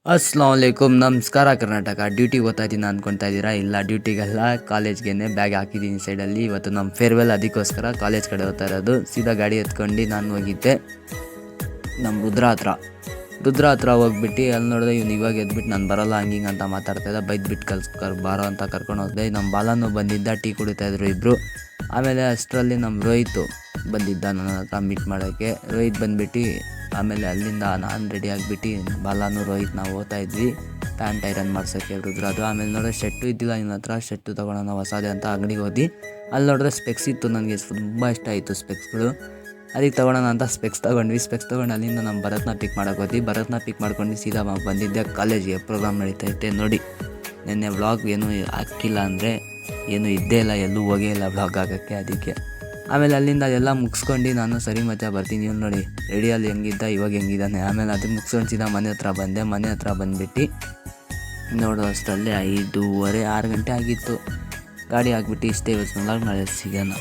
ಅಸ್ಲಾಮಲೈಕುಮ್, ನಮಸ್ಕಾರ ಕರ್ನಾಟಕ. ಡ್ಯೂಟಿಗೆ ಓದ್ತಾ ಇದ್ದೀನಿ ಅಂದ್ಕೊಳ್ತಾ ಇದ್ದೀರಾ? ಇಲ್ಲ, ಡ್ಯೂಟಿಗೆಲ್ಲ, ಕಾಲೇಜ್ಗೆ ಬ್ಯಾಗ್ ಹಾಕಿದ್ದೀನಿ ಸೈಡಲ್ಲಿ. ಇವತ್ತು ನಮ್ಮ ಫೇರ್ವೆಲ್, ಅದಕ್ಕೋಸ್ಕರ ಕಾಲೇಜ್ ಕಡೆ ಹೋಗ್ತಾ ಇರೋದು. ಸೀದಾ ಗಾಡಿ ಎತ್ಕೊಂಡು ನಾನು ಹೋಗಿದ್ದೆ ನಮ್ಮ ರುದ್ರ ಹತ್ರ ಹೋಗ್ಬಿಟ್ಟು ಅಲ್ಲಿ ನೋಡಿದೆ ಇವ್ನು ಇವಾಗ ಎದ್ಬಿಟ್ಟು ನಾನು ಬರೋಲ್ಲ ಹಂಗಿಂಗೆ ಅಂತ ಮಾತಾಡ್ತಾಯಿದ್ದ. ಬೈದ್ಬಿಟ್ಟು ಬಾರೋ ಅಂತ ಕರ್ಕೊಂಡು ಹೋದೆ. ನಮ್ಮ ಬಾಲನು ಬಂದಿದ್ದ, ಟೀ ಕುಡಿತಾಯಿದ್ರು ಇಬ್ಬರು. ಆಮೇಲೆ ಅಷ್ಟರಲ್ಲಿ ನಮ್ಮ ರೋಹಿತ್ ಬಂದಿದ್ದ ನನ್ನ ಹತ್ರ ಮೀಟ್ ಮಾಡೋಕ್ಕೆ. ರೋಹಿತ್ ಬಂದ್ಬಿಟ್ಟು ಆಮೇಲೆ ಅಲ್ಲಿಂದ ನಾನು ರೆಡಿ ಆಗಿಬಿಟ್ಟು ಬಾಲಾನು ರೋಹಿತ್ ನಾವು ಹೋಗ್ತಾ ಇದ್ವಿ ಪ್ಯಾಂಟ್ ಐರನ್ ಮಾಡ್ಸೋಕ್ಕೆ ರುದ್ರದು. ಆಮೇಲೆ ನೋಡಿದ್ರೆ ಶರ್ಟು ಇದ್ದಿಲ್ಲ ನನ್ನ ಹತ್ರ. ಶರ್ಟು ತೊಗೊಳೋಣ ಹೊಸದೇ ಅಂತ ಅಂಗಡಿಗೆ ಹೋದಿ. ಅಲ್ಲಿ ನೋಡಿದ್ರೆ ಸ್ಪೆಕ್ಸ್ ಇತ್ತು. ನನಗೆ ತುಂಬ ಇಷ್ಟ ಆಯಿತು ಸ್ಪೆಕ್ಸ್ಗಳು. ಅದಕ್ಕೆ ತೊಗೊಳೋಣ ಅಂತ ಸ್ಪೆಕ್ಸ್ ತೊಗೊಂಡು ಅಲ್ಲಿಂದ ನಮ್ಮ ಭರತ್ನ ಪಿಕ್ ಮಾಡೋಕೆ ಹೋದ್ವಿ. ಭರತ್ನ ಪಿಕ್ ಮಾಡ್ಕೊಂಡು ಸೀದಾ ಬಂದಿದ್ದೆ ಕಾಲೇಜಿಗೆ. ಪ್ರೋಗ್ರಾಮ್ ನಡೀತೈತೆ ನೋಡಿ. ನಿನ್ನೆ ವ್ಲಾಗ್ ಏನೂ ಹಾಕಿಲ್ಲ ಅಂದರೆ ಏನೂ ಇದ್ದೇ ಇಲ್ಲ, ಎಲ್ಲೂ ಹೋಗೇ ಇಲ್ಲ ವ್ಲಾಗ್ ಆಗೋಕ್ಕೆ. ಅದಕ್ಕೆ ಆಮೇಲೆ ಅಲ್ಲಿಂದ ಅದೆಲ್ಲ ಮುಗಿಸ್ಕೊಂಡು ನಾನು ಸರಿ ಮತ್ತೆ ಬರ್ತೀನಿ ಇವ್ನು ನೋಡಿ ರೆಡಿಯಲ್ಲಿ ಹೆಂಗಿದ್ದ ಇವಾಗ ಹೆಂಗಿದ್ದಾನೆ. ಆಮೇಲೆ ಅದಕ್ಕೆ ಮುಗಿಸ್ಕೊಂಡು ಸೀದಾ ಮನೆ ಹತ್ರ ಬಂದೆ. ಮನೆ ಹತ್ರ ಬಂದುಬಿಟ್ಟು ನೋಡೋ ಅಷ್ಟರಲ್ಲೇ 5:30 6 ಗಂಟೆ ಆಗಿತ್ತು. ಗಾಡಿ ಹಾಕ್ಬಿಟ್ಟು ಇಷ್ಟೇ, ಇವತ್ತು ನಾಳೆ ಸಿಗೋಣ.